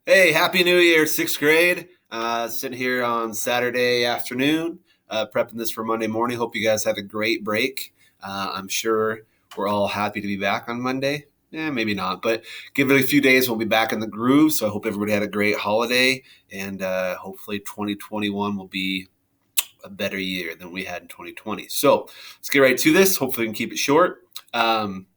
Hey, Happy New Year, sixth grade. Sitting here on Saturday afternoon, prepping this for Monday morning. Hope you guys had a great break. I'm sure we're all happy to be back on Monday. Yeah, maybe not, but give it a few days, we'll be back in the groove. So I hope everybody had a great holiday, and hopefully 2021 will be a better year than we had in 2020. So let's get right to this. Hopefully we can keep it short. Um,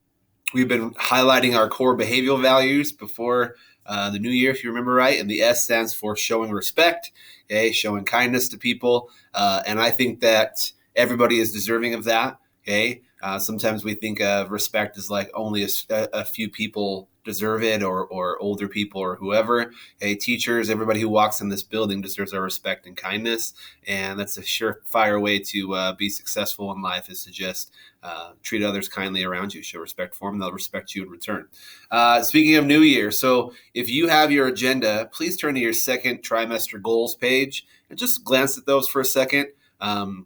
We've been highlighting our core behavioral values before the new year, if you remember right. And the S stands for showing respect, okay, showing kindness to people. And I think that everybody is deserving of that, okay. Sometimes we think of respect as like only a few people deserve it, or older people or whoever. Hey, teachers, everybody who walks in this building deserves our respect and kindness. And that's a surefire way to be successful in life, is to just treat others kindly around you, show respect for them, they'll respect you in return. Speaking of New Year, so if you have your agenda, please turn to your second trimester goals page and just glance at those for a second.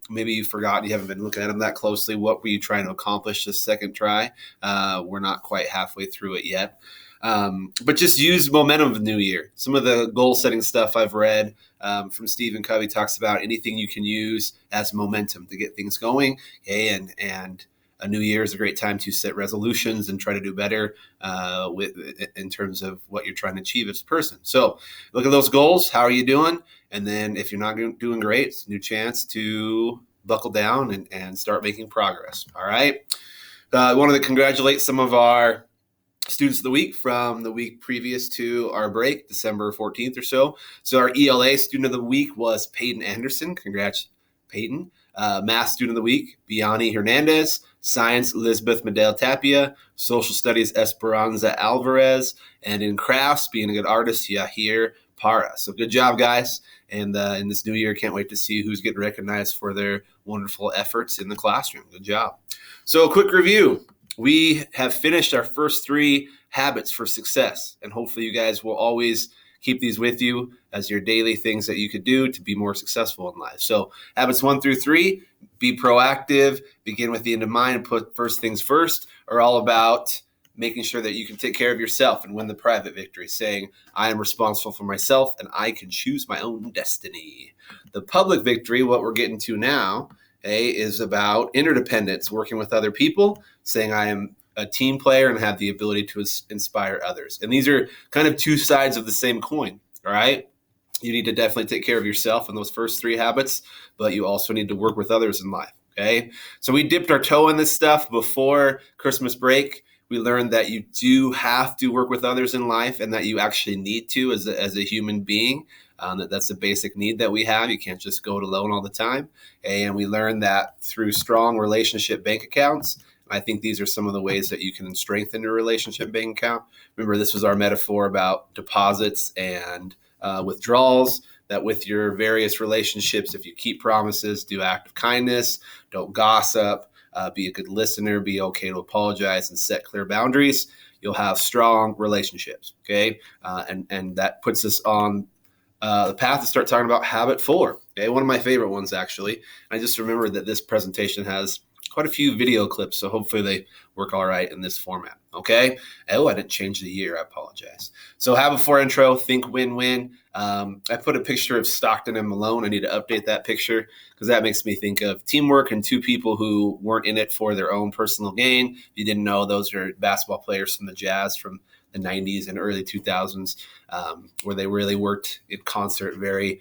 Maybe you forgot, you haven't been looking at them that closely. What were you trying to accomplish this second try? We're not quite halfway through it yet. But just use momentum of the new year. Some of the goal setting stuff I've read from Stephen Covey talks about anything you can use as momentum to get things going. Okay, and a new year is a great time to set resolutions and try to do better in terms of what you're trying to achieve as a person. So look at those goals. How are you doing? And then if you're not doing great, it's a new chance to buckle down and start making progress. All right. I wanted to congratulate some of our students of the week from the week previous to our break, December 14th or so. So our ELA student of the week was Peyton Anderson. Congrats, Peyton. Math student of the week, Biani Hernandez. Science, Elizabeth Medel Tapia. Social studies, Esperanza Alvarez. And in crafts, being a good artist, Yahir Para. So good job, guys. And in this new year, can't wait to see who's getting recognized for their wonderful efforts in the classroom. Good job. So a quick review. We have finished our first 3 habits for success, and hopefully you guys will always keep these with you as your daily things that you could do to be more successful in life. So habits 1 through 3, be proactive, begin with the end in mind, and put first things first, are all about making sure that you can take care of yourself and win the private victory, saying, I am responsible for myself and I can choose my own destiny. The public victory, what we're getting to now, is about interdependence, working with other people, saying I am a team player and have the ability to inspire others. And these are kind of 2 sides of the same coin, all right? You need to definitely take care of yourself in those first 3 habits, but you also need to work with others in life, okay? So we dipped our toe in this stuff before Christmas break. We learned that you do have to work with others in life, and that you actually need to as a human being. That's a basic need that we have. You can't just go it alone all the time. And we learned that through strong relationship bank accounts. I think these are some of the ways that you can strengthen your relationship bank account. Remember, this was our metaphor about deposits and withdrawals, that with your various relationships, if you keep promises, do act of kindness, don't gossip, be a good listener, be okay to apologize, and set clear boundaries, you'll have strong relationships, okay? And that puts us on the path to start talking about habit 4, okay? One of my favorite ones, actually. I just remembered that this presentation has quite a few video clips, so hopefully they work all right in this format, okay? Oh, I didn't change the year. I apologize. So habit 4 intro, think win-win. I put a picture of Stockton and Malone. I need to update that picture because that makes me think of teamwork and 2 people who weren't in it for their own personal gain. If you didn't know, those are basketball players from the Jazz from the 90s and early 2000s, where they really worked in concert very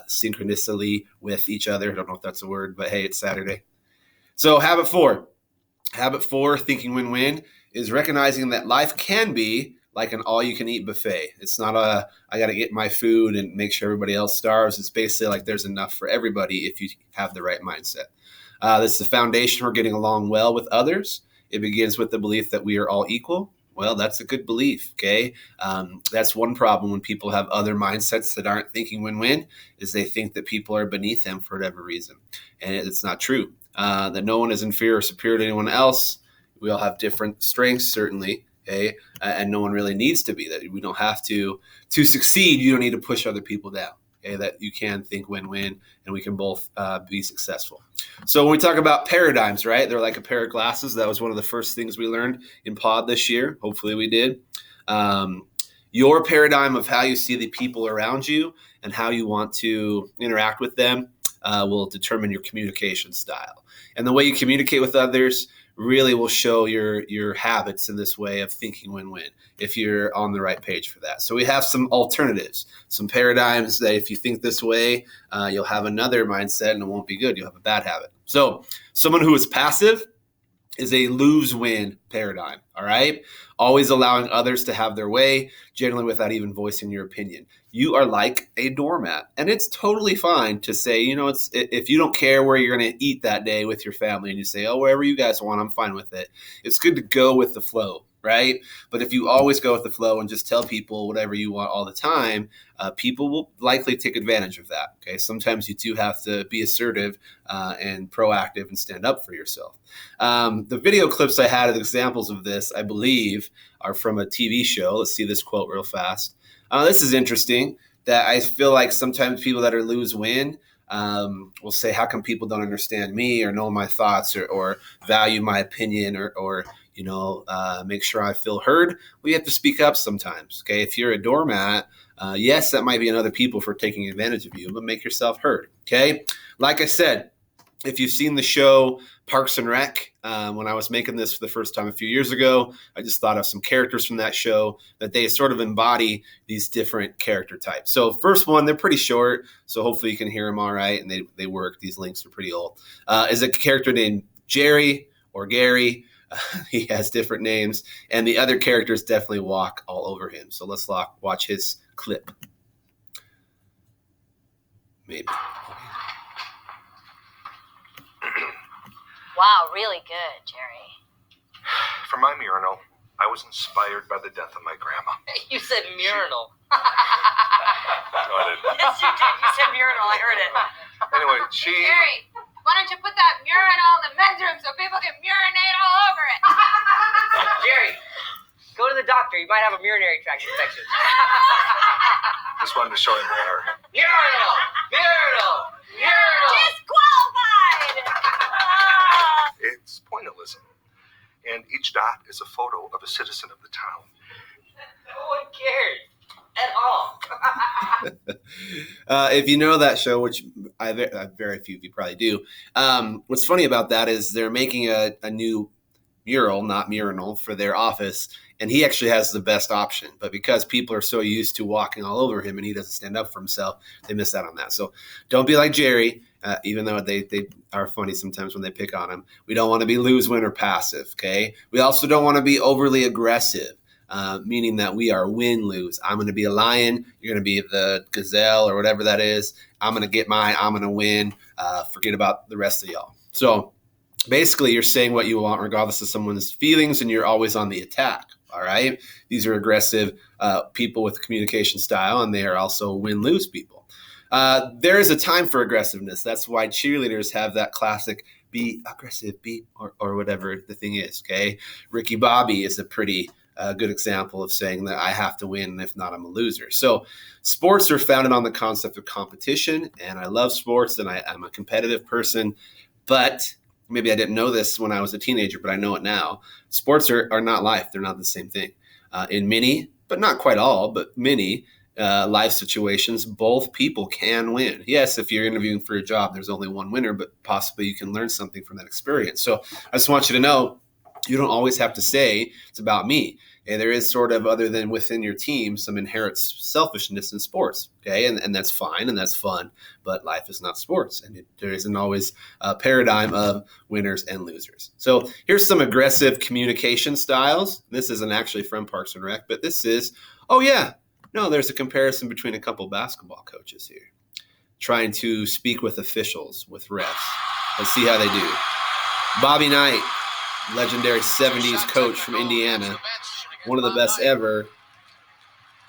synchronously with each other. I don't know if that's a word, but hey, it's Saturday. So habit 4, thinking win-win, is recognizing that life can be like an all-you-can-eat buffet. It's not I got to get my food and make sure everybody else starves. It's basically like there's enough for everybody if you have the right mindset. That's the foundation for getting along well with others. It begins with the belief that we are all equal. Well, that's a good belief, okay? That's one problem when people have other mindsets that aren't thinking win-win, is they think that people are beneath them for whatever reason. And it's not true. That no one is inferior or superior to anyone else. We all have different strengths, certainly, okay? And no one really needs to be. That we don't have to succeed, you don't need to push other people down, okay? That you can think win-win, and we can both be successful. So when we talk about paradigms, right, they're like a pair of glasses. That was one of the first things we learned in pod this year. Hopefully we did. your paradigm of how you see the people around you and how you want to interact with them will determine your communication style. And the way you communicate with others really will show your habits in this way of thinking win-win if you're on the right page for that. So we have some alternatives, some paradigms that if you think this way, you'll have another mindset and it won't be good. You'll have a bad habit. So someone who is passive is a lose-win paradigm, all right? Always allowing others to have their way, generally without even voicing your opinion. You are like a doormat, and it's totally fine to say, it's if you don't care where you're going to eat that day with your family and you say, oh, wherever you guys want, I'm fine with it. It's good to go with the flow, right? But if you always go with the flow and just tell people whatever you want all the time, people will likely take advantage of that, okay? Sometimes you do have to be assertive and proactive and stand up for yourself. The video clips I had of examples of this, I believe, are from a TV show. Let's see this quote real fast. This is interesting that I feel like sometimes people that are lose-win will say, how come people don't understand me or know my thoughts or value my opinion or make sure I feel heard? Well, you have to speak up sometimes, okay? If you're a doormat, yes, that might be on other people for taking advantage of you, but make yourself heard, okay? Like I said, if you've seen the show Parks and Rec, when I was making this for the first time a few years ago, I just thought of some characters from that show that they sort of embody these different character types. So first one, they're pretty short, so hopefully you can hear them all right, and they work. These links are pretty old. Is a character named Jerry or Gary. He has different names, and the other characters definitely walk all over him. So let's watch his clip. Maybe. Wow, really good, Jerry. For my mural, I was inspired by the death of my grandma. You said mural. No, I didn't. Yes, you did. You said mural. I heard it. Anyway, she... Jerry, why don't you put that urinal in the men's room so people can urinate all over it? Jerry, go to the doctor. You might have a urinary tract infection. Just wanted to show him her. Mural! Mural! Mural! Disqualified! It's pointillism. And each dot is a photo of a citizen of the town. No one cares at all. If you know that show, which very few of you probably do, what's funny about that is they're making a new mural, not mural, for their office, and he actually has the best option. But because people are so used to walking all over him and he doesn't stand up for himself, they miss out on that. So don't be like Jerry, even though they are funny sometimes when they pick on him. We don't want to be lose-win or passive, okay? We also don't want to be overly aggressive. Meaning that we are win-lose. I'm going to be a lion. You're going to be the gazelle or whatever that is. I'm going to get mine. I'm going to win. Forget about the rest of y'all. So basically, you're saying what you want regardless of someone's feelings, and you're always on the attack. All right? These are aggressive people with communication style, and they are also win-lose people. There is a time for aggressiveness. That's why cheerleaders have that classic be aggressive, be or whatever the thing is, okay? Ricky Bobby is a pretty good example of saying that I have to win, and if not, I'm a loser. So sports are founded on the concept of competition, and I love sports, and I'm a competitive person, but maybe I didn't know this when I was a teenager, but I know it now. Sports are not life. They're not the same thing. In many, but not quite all, but many life situations, both people can win. Yes, if you're interviewing for a job, there's only one winner, but possibly you can learn something from that experience. So I just want you to know, you don't always have to say it's about me. And there is sort of, other than within your team, some inherent selfishness in sports. Okay, and that's fine and that's fun, but life is not sports, and there isn't always a paradigm of winners and losers. So here's some aggressive communication styles. This isn't actually from Parks and Rec, but this is, there's a comparison between a couple basketball coaches here trying to speak with officials, with refs. Let's see how they do. Bobby Knight, legendary 70s coach from Indiana, one of the best ever,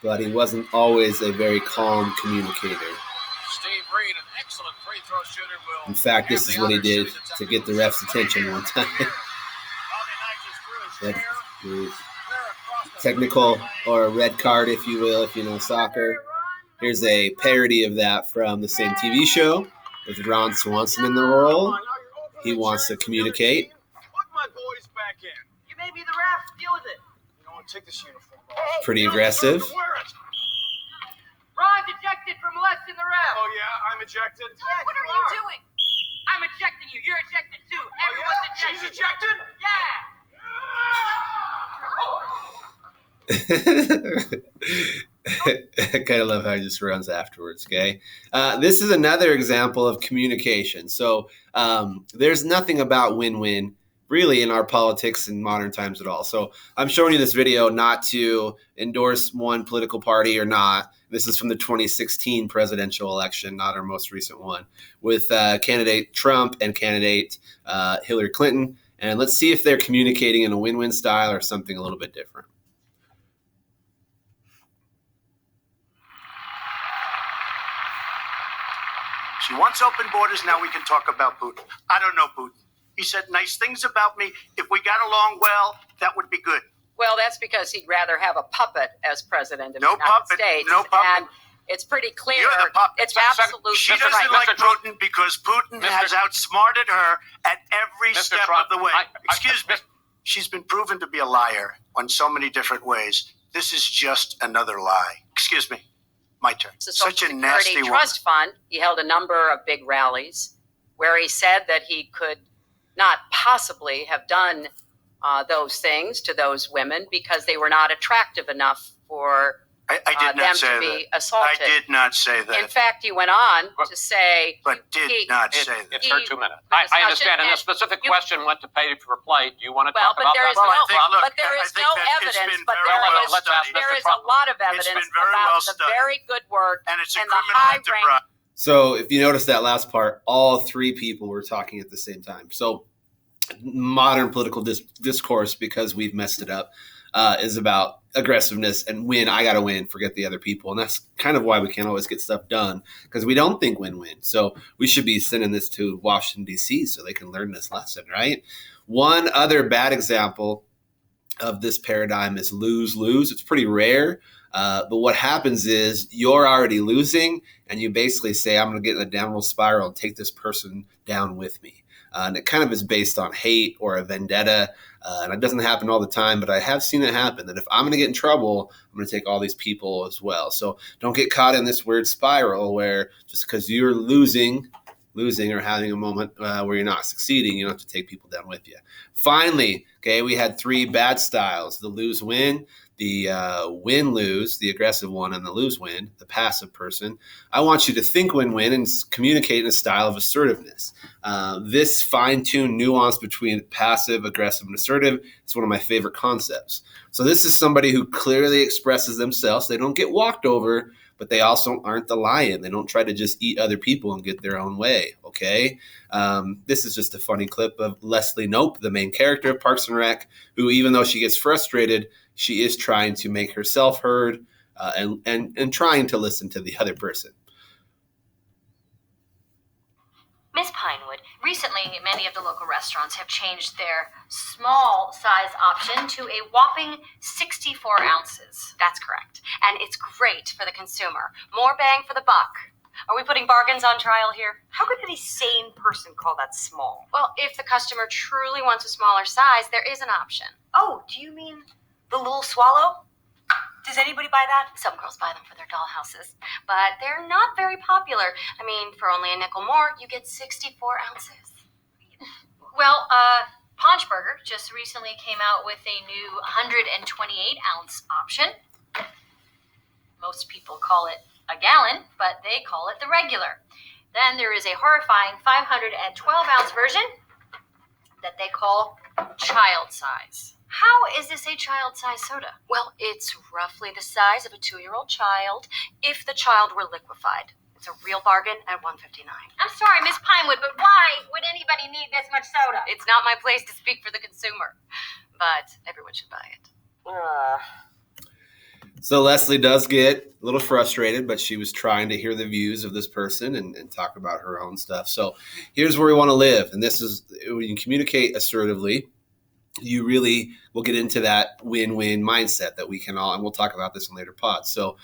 but he wasn't always a very calm communicator. In fact, this is what he did to get the ref's attention one time. Technical, or a red card, if you will, if you know soccer. Here's a parody of that from the same TV show with Ron Swanson in the role. He wants to communicate. Put my boys back in. You may be the ref. Deal with it. You know what? Take this uniform Pretty aggressive. Ron's ejected for molesting the ref. Oh, yeah, I'm ejected. What are you doing? I'm ejecting you. You're ejected too. Everyone's ejected. She's ejected? Yeah. I kind of love how he just runs afterwards. Okay. This is another example of communication. So there's nothing about win-win really in our politics in modern times at all. So I'm showing you this video not to endorse one political party or not. This is from the 2016 presidential election, not our most recent one, with candidate Trump and candidate Hillary Clinton. And let's see if they're communicating in a win-win style or something a little bit different. She wants open borders. Now we can talk about Putin. I don't know Putin. He said nice things about me. If we got along well, that would be good. Well, that's because he'd rather have a puppet as president of No the United puppet, States. no puppet. And it's pretty clear. You're the puppet. It's Second, absolutely She Mr. doesn't right. like Trump. Putin because Putin Mr. has outsmarted her at every Mr. step Trump, of the way. Excuse me. Mis- She's been proven to be a liar on so many different ways. This is just another lie. Excuse me. My turn. The Social Such a Security nasty woman. Trust Fund. He held a number of big rallies where he said that he could not possibly have done those things to those women because they were not attractive enough for I did them not say to be that. assaulted. I did not say that. In fact, he went on Well, to say, but did he- not say that. It's her 2 minutes. the I discussion understand. And the and specific you- question went to pay for play. Do you want to well, talk but about there that? is Well, I no, think- look, but there I is think no that it's evidence. been But very there well is, let's ask studied. there Mr. is a Trump. lot of It's evidence been very about well the studied. very good work And it's a and the criminal high enterprise. rank. So if you notice that last part, all three people were talking at the same time. So modern political discourse, because we've messed it up, is about aggressiveness and win. I got to win, forget the other people. And that's kind of why we can't always get stuff done, because we don't think win-win. So we should be sending this to Washington, D.C. so they can learn this lesson, right? One other bad example of this paradigm is lose-lose. It's pretty rare. But what happens is you're already losing and you basically say, I'm going to get in a downward spiral and take this person down with me. And it kind of is based on hate or a vendetta. And it doesn't happen all the time, but I have seen it happen that if I'm going to get in trouble, I'm going to take all these people as well. So don't get caught in this weird spiral where just because you're losing or having a moment where you're not succeeding, you don't have to take people down with you. Finally, okay, we had three bad styles: the lose-win, the win-lose, the aggressive one, and the lose-win, the passive person. I want you to think win-win and communicate in a style of assertiveness. This fine-tuned nuance between passive, aggressive, and assertive is one of my favorite concepts. So this is somebody who clearly expresses themselves. They don't get walked over, but they also aren't the lion. They don't try to just eat other people and get their own way, okay? This is just a funny clip of Leslie Knope, the main character of Parks and Rec, who even though she gets frustrated, she is trying to make herself heard and trying to listen to the other person. Miss Pinewood, recently many of the local restaurants have changed their small size option to a whopping 64 ounces. That's correct. And it's great for the consumer. More bang for the buck. Are we putting bargains on trial here? How could any sane person call that small? Well, if the customer truly wants a smaller size, there is an option. Oh, do you mean the little swallow? Does anybody buy that? Some girls buy them for their dollhouses, but they're not very popular. I mean, for only a nickel more, you get 64 ounces. Well, Paunchburger just recently came out with a new 128-ounce option. Most people call it a gallon, but they call it the regular. Then there is a horrifying 512-ounce version that they call child size. How is this a child-size soda? Well, it's roughly the size of a 2-year-old child if the child were liquefied. It's a real bargain at $1.59. I'm sorry, Miss Pinewood, but why would anybody need this much soda? It's not my place to speak for the consumer, but everyone should buy it. So Leslie does get a little frustrated, but she was trying to hear the views of this person and talk about her own stuff. So here's where we want to live. And this is when you communicate assertively, you really will get into that win-win mindset that we can all, and we'll talk about this in later pods. So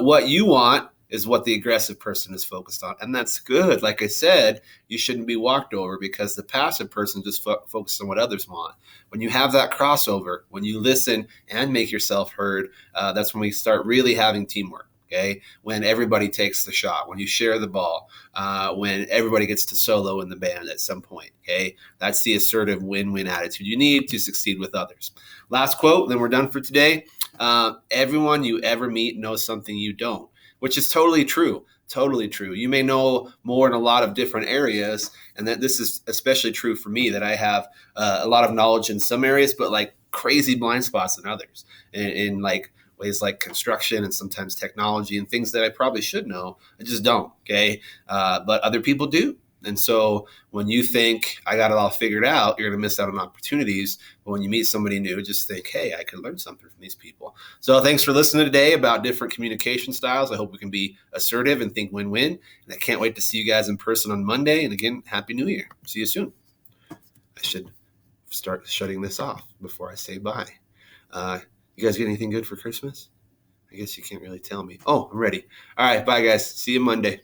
what you want is what the aggressive person is focused on. And that's good. Like I said, you shouldn't be walked over because the passive person just focuses on what others want. When you have that crossover, when you listen and make yourself heard, that's when we start really having teamwork. Okay, when everybody takes the shot, when you share the ball, when everybody gets to solo in the band at some point. Okay, that's the assertive win-win attitude you need to succeed with others. Last quote, then we're done for today. Everyone you ever meet knows something you don't, which is totally true. Totally true. You may know more in a lot of different areas, and that this is especially true for me, that I have a lot of knowledge in some areas, but like crazy blind spots in others. In like ways like construction and sometimes technology and things that I probably should know, I just don't. Okay, but other people do. And so when you think I got it all figured out, you're going to miss out on opportunities. But when you meet somebody new, just think, hey, I could learn something from these people. So thanks for listening today about different communication styles. I hope we can be assertive and think win-win. And I can't wait to see you guys in person on Monday. And again, Happy New Year. See you soon. I should start shutting this off before I say bye. You guys get anything good for Christmas? I guess you can't really tell me. Oh, I'm ready. All right. Bye, guys. See you Monday.